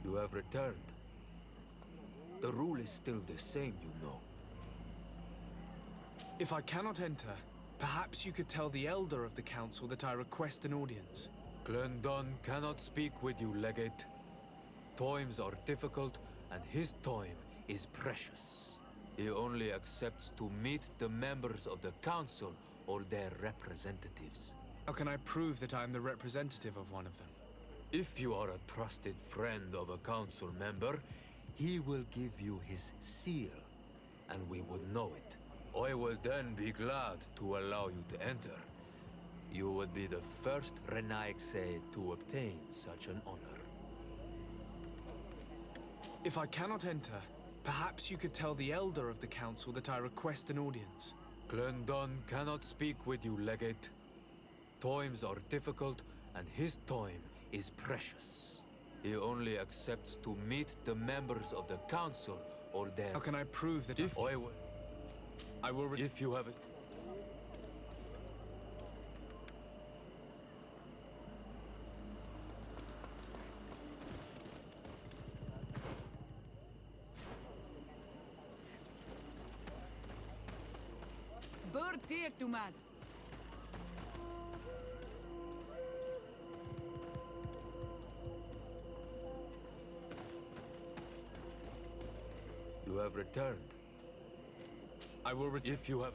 You have returned. The rule is still the same, you know. If I cannot enter, perhaps you could tell the elder of the council that I request an audience. Glendon cannot speak with you, Legate. Times are difficult, and his time is precious. He only accepts to meet the members of the council or their representatives. How can I prove that I am the representative of one of them? If you are a trusted friend of a council member, he will give you his seal, and we would know it. I will then be glad to allow you to enter. You would be the first Renaigse to obtain such an honor. If I cannot enter, perhaps you could tell the elder of the council that I request an audience. Glendon cannot speak with you, Legate. Times are difficult, and his time is precious. He only accepts to meet the members of the council or their... How can I prove that If I will... If you have a... Berteertumad. You have returned. I will return. If you have...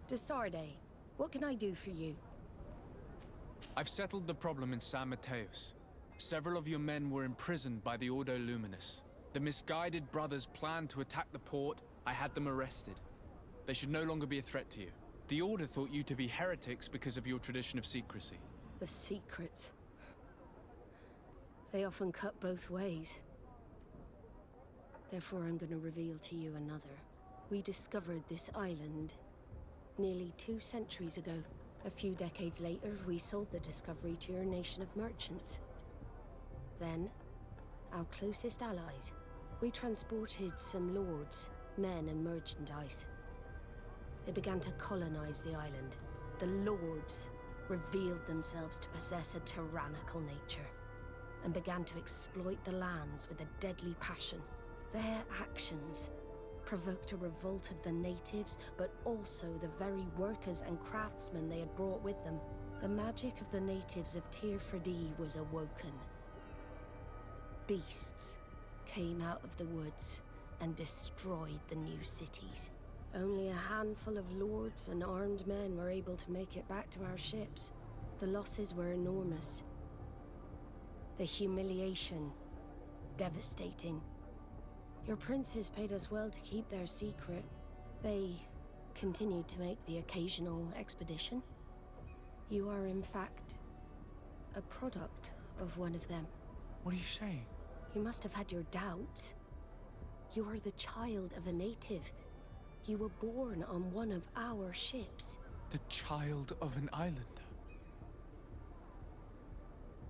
Desarde, what can I do for you? I've settled the problem in San Mateos. Several of your men were imprisoned by the Ordo Luminous. The misguided brothers planned to attack the port. I had them arrested. They should no longer be a threat to you. The Order thought you to be heretics because of your tradition of secrecy. The secrets. They often cut both ways. Therefore, I'm going to reveal to you another. We discovered this island nearly 2 centuries ago. A few decades later, we sold the discovery to your nation of merchants. Then, our closest allies. We transported some lords, men and merchandise. They began to colonize the island. The lords revealed themselves to possess a tyrannical nature and began to exploit the lands with a deadly passion. Their actions provoked a revolt of the natives, but also the very workers and craftsmen they had brought with them. The magic of the natives of Tir-Fredee was awoken. Beasts came out of the woods and destroyed the new cities. Only a handful of lords and armed men were able to make it back to our ships. The losses were enormous. The humiliation, devastating. Your princes paid us well to keep their secret. They continued to make the occasional expedition. You are, in fact, a product of one of them. What are you saying? You must have had your doubts. You are the child of a native. You were born on one of our ships. The child of an islander.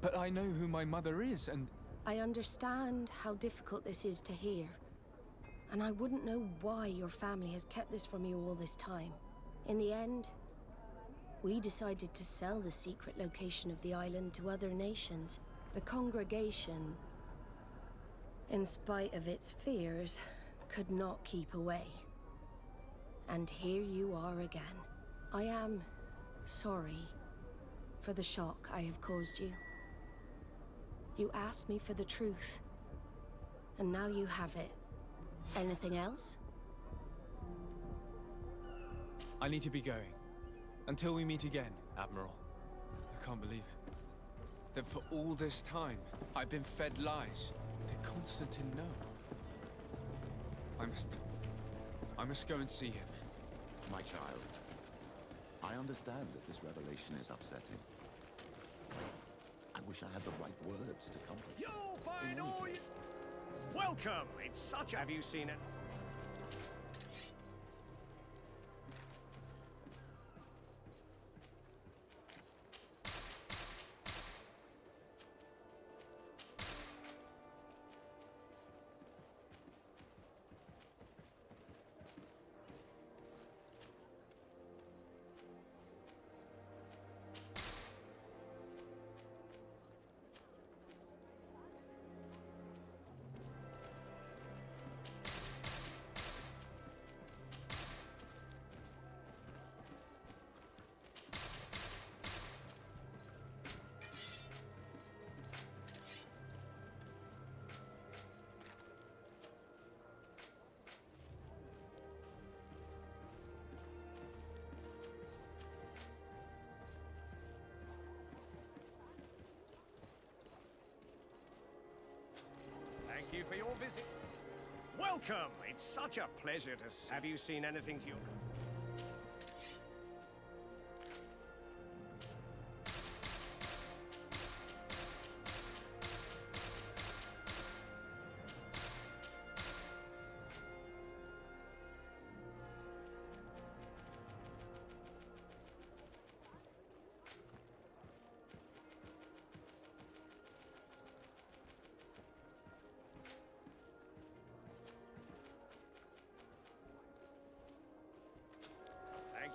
But I know who my mother is, and... I understand how difficult this is to hear. And I wouldn't know why your family has kept this from you all this time. In the end, we decided to sell the secret location of the island to other nations. The congregation, in spite of its fears, could not keep away. And here you are again. I am sorry for the shock I have caused you. You asked me for the truth, and now you have it. Anything else? I need to be going. Until we meet again, Admiral. I can't believe it. That for all this time, I've been fed lies. Did Constantine know? I must go and see him. My child, I understand that this revelation is upsetting. I wish I had the right words to comfort you. You'll find all you... Welcome! It's such a... Have you seen it? Thank you for your visit. Welcome! It's such a pleasure to... Have you seen anything to your...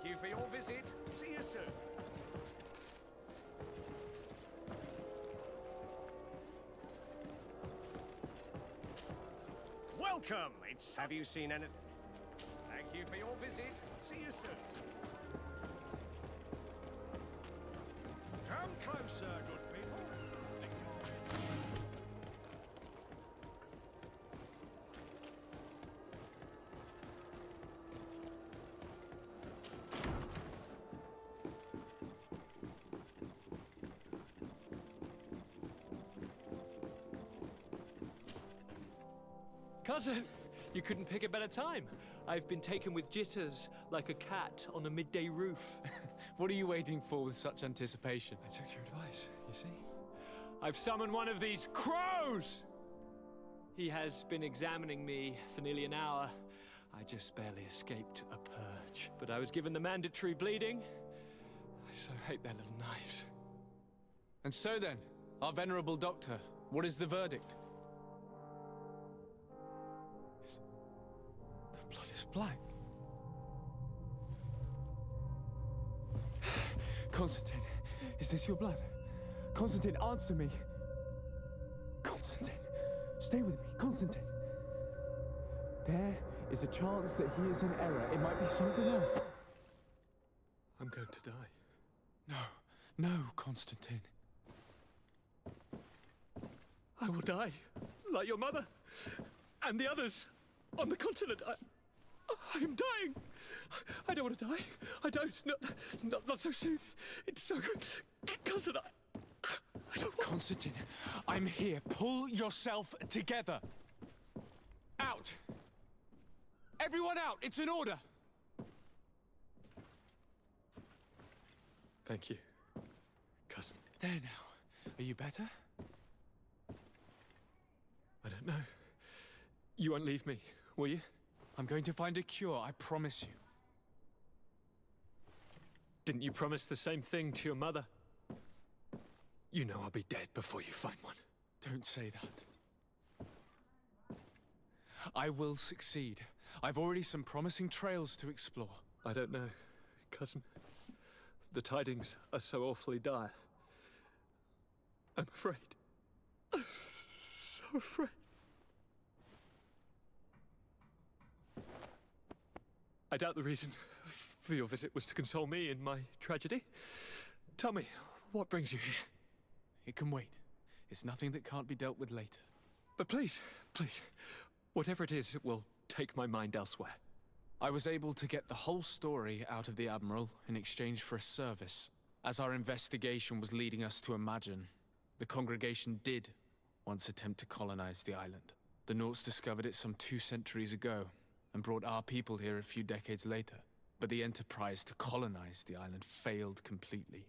Thank you for your visit. See you soon. Welcome! It's... Have you seen anything? Thank you for your visit. See you soon. Come closer, good people. Cousin, you couldn't pick a better time. I've been taken with jitters, like a cat on a midday roof. What are you waiting for with such anticipation? I took your advice, you see? I've summoned one of these crows! He has been examining me for nearly an hour. I just barely escaped a purge. But I was given the mandatory bleeding. I so hate their little knives. And so then, our venerable doctor, what is the verdict? The blood is black. Constantine, is this your blood? Constantine, answer me. Constantine, stay with me, Constantine. There is a chance that he is in error. It might be something else. I'm going to die. No, Constantine. I will die, like your mother, and the others on the continent. I am dying. I don't want to die. I don't. Not so soon. It's so good. Cousin, I don't want... Constantine, I'm here. Pull yourself together. Out. Everyone out. It's an order. Thank you, cousin. There now. Are you better? I don't know. You won't leave me, will you? I'm going to find a cure, I promise you. Didn't you promise the same thing to your mother? You know I'll be dead before you find one. Don't say that. I will succeed. I've already some promising trails to explore. I don't know, cousin. The tidings are so awfully dire. I'm afraid. I'm so afraid. I doubt the reason for your visit was to console me in my tragedy. Tell me, what brings you here? It can wait. It's nothing that can't be dealt with later. But please, please, whatever it is, it will take my mind elsewhere. I was able to get the whole story out of the Admiral in exchange for a service. As our investigation was leading us to imagine, the congregation did once attempt to colonize the island. The Nauts discovered it some 2 centuries ago and brought our people here a few decades later. But the enterprise to colonize the island failed completely.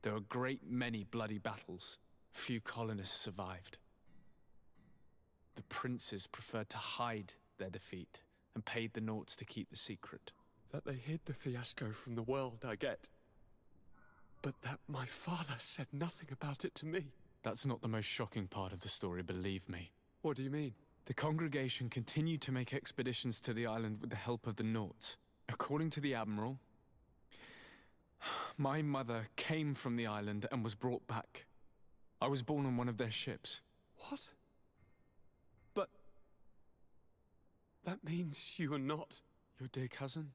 There were a great many bloody battles. Few colonists survived. The princes preferred to hide their defeat and paid the Nauts to keep the secret. That they hid the fiasco from the world, I get. But that my father said nothing about it to me. That's not the most shocking part of the story, believe me. What do you mean? The congregation continued to make expeditions to the island with the help of the Nauts. According to the Admiral, my mother came from the island and was brought back. I was born on one of their ships. What? But... that means you are not... Your dear cousin?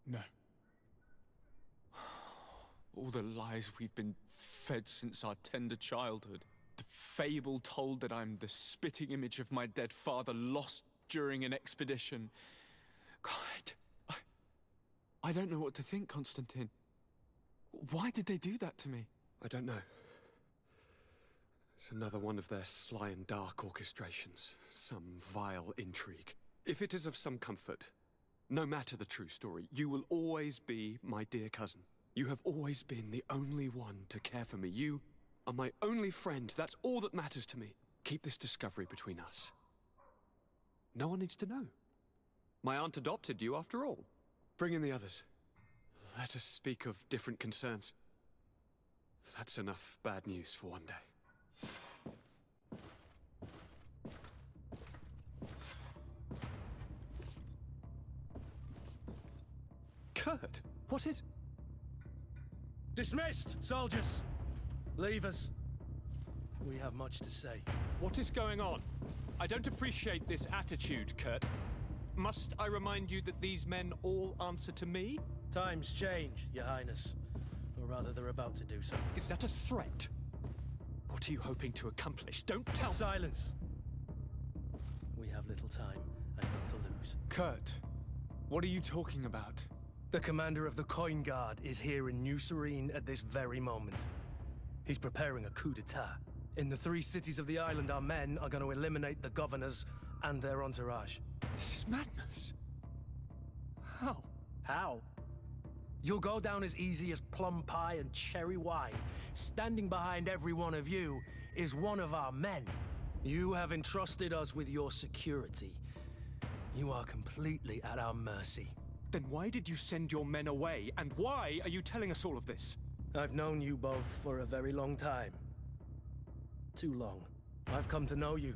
No. All the lies we've been fed since our tender childhood. The fable told that I'm the spitting image of my dead father lost during an expedition. God, I don't know what to think, Constantine. Why did they do that to me? I don't know. It's another one of their sly and dark orchestrations. Some vile intrigue. If it is of some comfort, no matter the true story, you will always be my dear cousin. You have always been the only one to care for me. You are my only friend. That's all that matters to me. Keep this discovery between us. No one needs to know. My aunt adopted you after all. Bring in the others. Let us speak of different concerns. That's enough bad news for one day. Kurt, what is... Dismissed, soldiers! Leave us. We have much to say. What is going on? I don't appreciate this attitude, Kurt. Must I remind you that these men all answer to me? Times change, Your Highness. Or rather, they're about to do so. Is that a threat? What are you hoping to accomplish? Don't tell... Silence! We have little time and none to lose. Kurt, what are you talking about? The commander of the Coin Guard is here in New Serene at this very moment. He's preparing a coup d'etat. In the 3 cities of the island, our men are going to eliminate the governors and their entourage. This is madness. How? How? You'll go down as easy as plum pie and cherry wine. Standing behind every one of you is one of our men. You have entrusted us with your security. You are completely at our mercy. Then why did you send your men away? And why are you telling us all of this? I've known you both for a very long time. Too long. I've come to know you.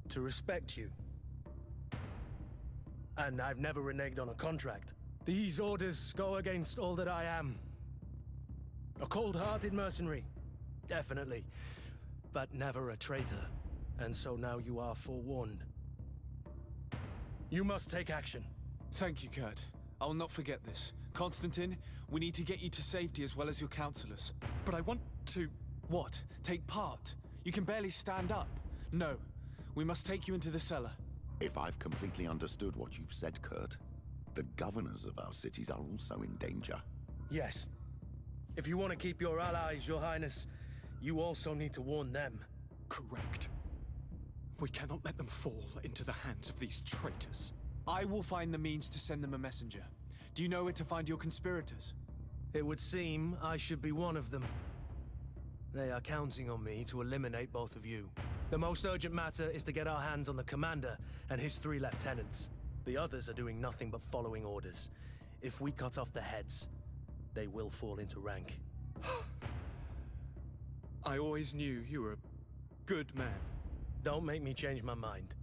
To respect you. And I've never reneged on a contract. These orders go against all that I am. A cold-hearted mercenary. Definitely. But never a traitor. And so now you are forewarned. You must take action. Thank you, Kurt. I will not forget this. Constantine, we need to get you to safety as well as your counselors. But I want to... What? Take part? You can barely stand up. No. We must take you into the cellar. If I've completely understood what you've said, Kurt, the governors of our cities are also in danger. Yes. If you want to keep your allies, Your Highness, you also need to warn them. Correct. We cannot let them fall into the hands of these traitors. I will find the means to send them a messenger. Do you know where to find your conspirators? It would seem I should be one of them. They are counting on me to eliminate both of you. The most urgent matter is to get our hands on the commander and his 3 lieutenants. The others are doing nothing but following orders. If we cut off their heads, they will fall into rank. I always knew you were a good man. Don't make me change my mind.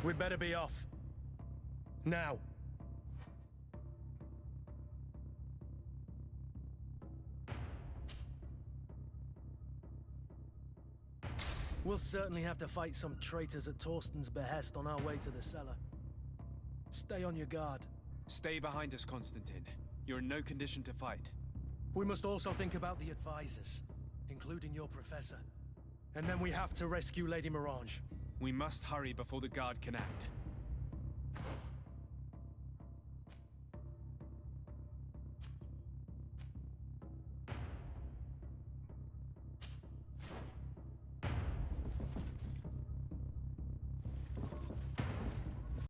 We'd better be off. Now. We'll certainly have to fight some traitors at Torsten's behest on our way to the cellar. Stay on your guard. Stay behind us, Constantine. You're in no condition to fight. We must also think about the advisors, including your professor. And then we have to rescue Lady Mirange. We must hurry before the guard can act.